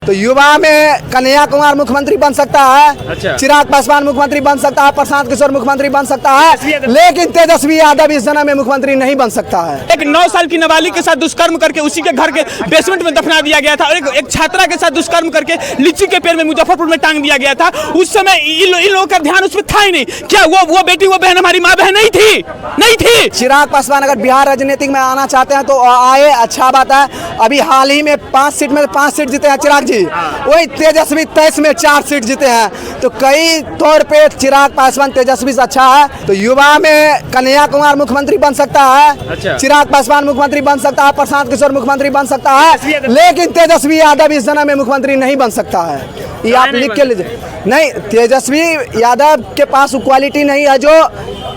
तो युवा में कन्हैया कुमार मुख्यमंत्री बन सकता है। अच्छा। चिराग पासवान मुख्यमंत्री बन सकता है, प्रशांत किशोर मुख्यमंत्री बन सकता है, लेकिन तेजस्वी यादव इस जन्म में मुख्यमंत्री नहीं बन सकता है। एक 9 साल की नाबालिग के साथ दुष्कर्म करके उसी के घर के बेसमेंट में दफना दिया गया था और एक छात्रा के साथ दुष्कर्म करके लीची के पेड़ में मुजफ्फरपुर में टांग दिया गया था। उस समय इन लोगों का ध्यान उसमें था ही नहीं। क्या वो बेटी वो बहन हमारी माँ बहन नहीं थी? चिराग पासवान अगर बिहार राजनीति में आना चाहते हैं तो आए, अच्छा बात है। अभी हाल ही में 5 सीट में 5 सीट जीते हैं चिराग जी, वही तेजस्वी 23 में 4 सीट जीते हैं। तो कई तौर पे चिराग पासवान तेजस्वी से अच्छा है। तो युवा में कन्हैया कुमार मुख्यमंत्री बन सकता है। अच्छा। चिराग पासवान मुख्यमंत्री बन सकता है, प्रशांत किशोर मुख्यमंत्री बन सकता है, लेकिन तेजस्वी यादव इस जन्म में मुख्यमंत्री नहीं बन सकता है। ये आप लिख के लीजिए। नहीं, तेजस्वी यादव के पास वो क्वालिटी नहीं है जो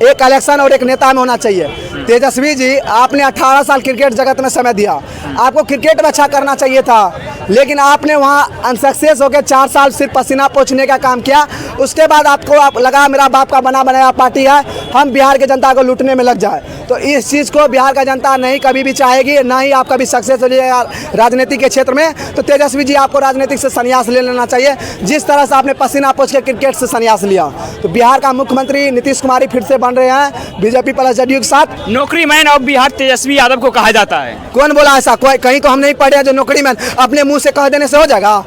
एक इलेक्शन और एक नेता में होना चाहिए। तेजस्वी जी, आपने 18 साल क्रिकेट जगत में समय दिया, आपको क्रिकेट में अच्छा करना चाहिए था, लेकिन आपने वहाँ अनसक्सेस होकर 4 साल सिर्फ पसीना पोंछने का काम किया। उसके बाद आपको लगा मेरा बाप का बना बनाया पार्टी है, हम बिहार की जनता को लूटने में लग जाए। तो इस चीज़ को बिहार का जनता नहीं कभी भी चाहेगी, ना ही आप कभी सक्सेस हो जाएगा राजनीति के क्षेत्र में। तो तेजस्वी जी, आपको राजनीतिक से संन्यास ले लेना चाहिए, जिस तरह से आपने पसीना पोंछ के क्रिकेट से संन्यास लिया। तो बिहार का मुख्यमंत्री नीतीश कुमार ही फिर से बन रहे हैं बीजेपी प्लस जदयू के साथ। नौकरी मैन ऑफ बिहार तेजस्वी यादव को कहा जाता है। कौन बोला ऐसा? कोई कहीं तो हम नहीं पढ़े हैं जो नौकरी मैन अपने मुंह से कह देने से हो जाएगा।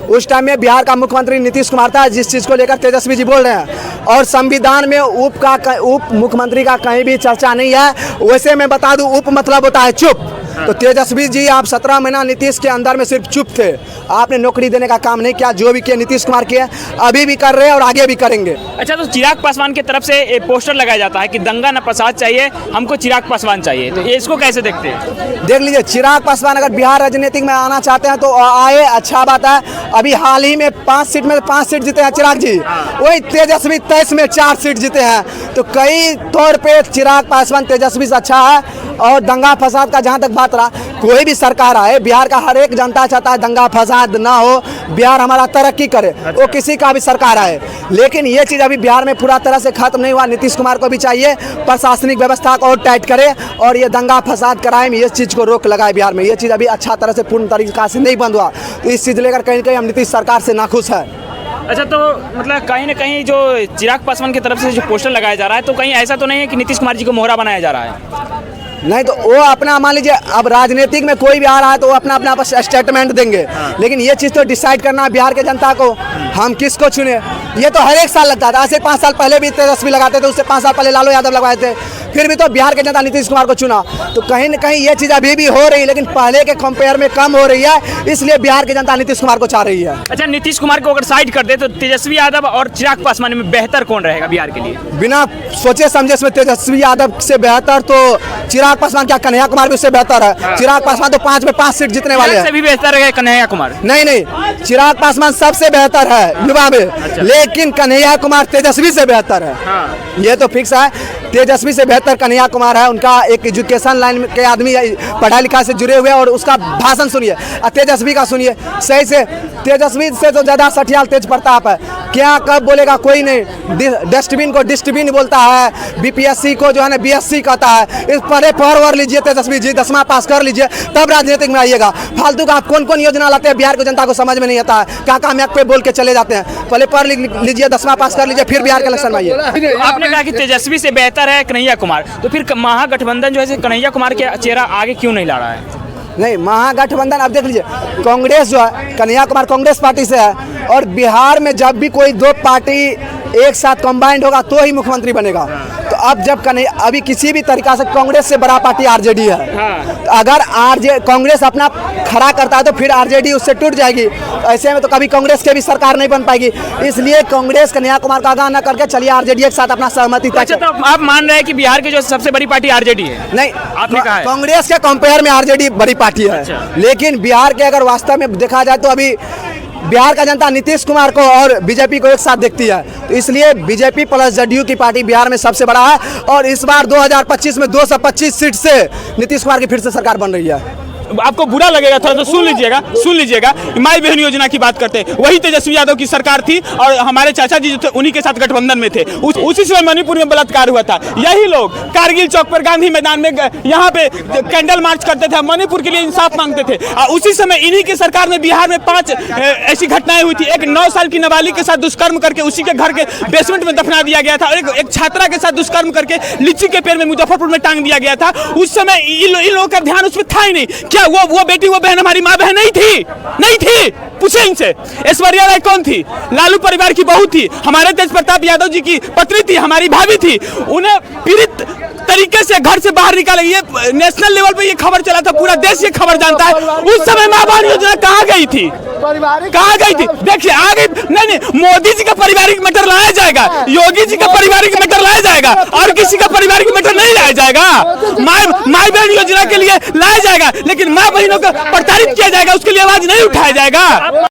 उस टाइम में बिहार का मुख्यमंत्री नीतीश कुमार था, जिस चीज़ को लेकर तेजस्वी जी बोल रहे हैं। और संविधान में उप मुख्यमंत्री का कहीं भी चर्चा नहीं है। वैसे मैं बता दूं, उप मतलब होता है चुप। तो तेजस्वी जी, आप 17 महीना नीतीश के अंदर में सिर्फ चुप थे, आपने नौकरी देने का काम नहीं किया। जो भी किया नीतीश कुमार किए, अभी भी कर रहे हैं और आगे भी करेंगे। अच्छा, तो चिराग पासवान की तरफ से एक पोस्टर लगाया जाता है कि दंगा न फसाद चाहिए, हमको चिराग पासवान चाहिए। तो ये इसको कैसे देखते हैं? देख लीजिए, चिराग पासवान अगर बिहार राजनीति में आना चाहते हैं तो आए, अच्छा बात है। अभी हाल ही में 5 सीट में 5 सीट जीते हैं चिराग जी, वही तेजस्वी 23 में 4 सीट जीते हैं। तो कई तौर पे चिराग पासवान तेजस्वी से अच्छा है। और दंगा फसाद का जहाँ तक बात रहा, कोई भी सरकार आए, बिहार का हर एक जनता चाहता है दंगा फसाद ना हो, बिहार हमारा तरक्की करे। वो किसी का भी सरकार आए, लेकिन ये चीज़ अभी बिहार में पूरा तरह से खत्म नहीं हुआ। नीतीश कुमार को भी चाहिए प्रशासनिक व्यवस्था को और टाइट करे और ये दंगा फसाद क्राइम, ये चीज़ को रोक लगाए बिहार में। ये चीज़ अभी अच्छा तरह से पूर्ण तरीका से नहीं बंद हुआ। तो इस चीज़ लेकर कहीं ना कहीं हम नीतीश सरकार से नाखुश है। अच्छा, तो मतलब कहीं ना कहीं जो चिराग पासवान की तरफ से जो पोस्टर लगाया जा रहा है, तो कहीं ऐसा तो नहीं है कि नीतीश कुमार जी को मोहरा बनाया जा रहा है? नहीं, तो वो अपना मान लीजिए, अब राजनीतिक में कोई भी आ रहा है तो वो अपना अपना स्टेटमेंट देंगे, लेकिन ये चीज़ तो डिसाइड करना है बिहार के जनता को, हम किसको चुने। ये तो हर एक साल लगता था। आज से 5 साल पहले भी तेजस्वी लगाते थे, उससे 5 साल पहले लालू यादव लगाए थे, फिर भी तो बिहार के जनता नीतीश कुमार को चुना। तो कहीं ना कहीं ये चीज़ अभी भी हो रही है, लेकिन पहले के कंपेयर में कम हो रही है, इसलिए बिहार की जनता नीतीश कुमार को चाह रही है। अच्छा, नीतीश कुमार को अगर साइड कर दे तो तेजस्वी यादव और चिराग पासवान में बेहतर कौन रहेगा बिहार के लिए? बिना सोचे समझे इसमें तेजस्वी यादव से बेहतर तो चिराग पासवान, क्या कन्हैया कुमार भी उससे बेहतर है? चिराग पासवान तो 5 में 5 सीट जीतने वाले हैं। से भी बेहतर है कन्हैया कुमार? नहीं, चिराग पासवान सबसे बेहतर है युवा में। अच्छा। लेकिन कन्हैया कुमार तेजस्वी से बेहतर है। हाँ। ये तो फिक्स है, तेजस्वी से बेहतर कन्हैया कुमार है। उनका एक एजुकेशन लाइन के आदमी, पढ़ाई लिखाई से जुड़े हुए, और उसका भाषण सुनिए और तेजस्वी का सुनिए। सही से तेजस्वी से तो ज़्यादा सठियाल तेज प्रताप है। क्या कब बोलेगा कोई नहीं। डस्टबिन को डिस्टबिन बोलता है, बीपीएससी को जो है ना बीएससी कहता है। इस पढ़ लीजिए तेजस्वी जी, 10वां पास कर लीजिए, तब राजनीतिक में आइएगा। फालतू का आप कौन कौन योजना लाते हैं बिहार की जनता को समझ में नहीं आता है। क्या मैक पे बोल के चले जाते हैं। पहले पढ़ लीजिए, 10वां पास कर लीजिए, फिर बिहार के इलेक्शन में आइए। आपने कहा कि तेजस्वी से बेहतर है कन्हैया कुमार, तो फिर महागठबंधन जो है कन्हैया कुमार के चेहरा आगे क्यों नहीं ला रहा है? नहीं, महागठबंधन, अब देख लीजिए, कांग्रेस जो है, कन्हैया कुमार कांग्रेस पार्टी से है, और बिहार में जब भी कोई 2 पार्टी एक साथ कंबाइंड होगा तो ही मुख्यमंत्री बनेगा। तो अब जब कन्हैया, अभी किसी भी तरीका से कांग्रेस से बड़ा पार्टी आरजेडी है। तो अगर कांग्रेस अपना खड़ा करता है तो फिर आरजेडी उससे टूट जाएगी। ऐसे में तो कभी कांग्रेस के भी सरकार नहीं बन पाएगी। इसलिए कांग्रेस कन्हैया कुमार का आगाह न करके चलिए आरजेडी के साथ अपना सहमति तय। अच्छा, तो आप मान रहे हैं कि बिहार की जो सबसे बड़ी पार्टी आरजेडी है? नहीं, आपने कहा है कांग्रेस के कंपेयर में आरजेडी बड़ी पार्टी है। अच्छा। लेकिन बिहार के अगर वास्तव में देखा जाए तो अभी बिहार का जनता नीतीश कुमार को और बीजेपी को एक साथ देखती है। तो इसलिए बीजेपी प्लस जदयू की पार्टी बिहार में सबसे बड़ा है, और इस बार 2025 में 225 सीट से नीतीश कुमार की फिर से सरकार बन रही है। आपको बुरा लगेगा, थोड़ा सा सुन लीजिएगा। माई बहन योजना की बात करते हैं, वही तेजस्वी यादव की सरकार थी और हमारे चाचा जी जो थे उन्हीं के साथ गठबंधन में थे। उसी समय मणिपुर में बलात्कार हुआ था। यही लोग कारगिल चौक पर, गांधी मैदान में यहाँ पे कैंडल मार्च करते थे, मणिपुर के लिए इंसाफ मांगते थे। उसी समय इन्हीं की सरकार में बिहार में 5 ऐसी घटनाएं हुई थी। एक 9 साल की नाबालिग के साथ दुष्कर्म करके उसी के घर के बेसमेंट में दफना दिया गया था और एक छात्रा के साथ दुष्कर्म करके लीची के पेड़ में मुजफ्फरपुर में टांग दिया गया था। उस समय इन लोगों का ध्यान उसमें था ही नहीं। क्या वो बेटी, वो बहन हमारी माँ बहन नहीं थी? पूछे इनसे। ऐश्वर्या राय कौन थी? लालू परिवार की बहू थी, हमारे तेज प्रताप यादव जी की पत्नी थी, हमारी भाभी थी। उन्हें पीड़ित तरीके से घर से बाहर निकाले। ये नेशनल लेवल पे ये खबर चला था, पूरा देश ये खबर जानता है। उस समय मां बहन योजना कहाँ गई थी? देखिए आगे नहीं, मोदी जी का पारिवारिक मैटर लाया जाएगा, योगी जी का पारिवारिक मैटर लाया जाएगा, और किसी का पारिवारिक मैटर नहीं लाया जाएगा। माई बहन योजना के लिए लाया जाएगा, लेकिन माँ बहनों को प्रताड़ित किया जाएगा, उसके लिए आवाज नहीं उठाया जाएगा।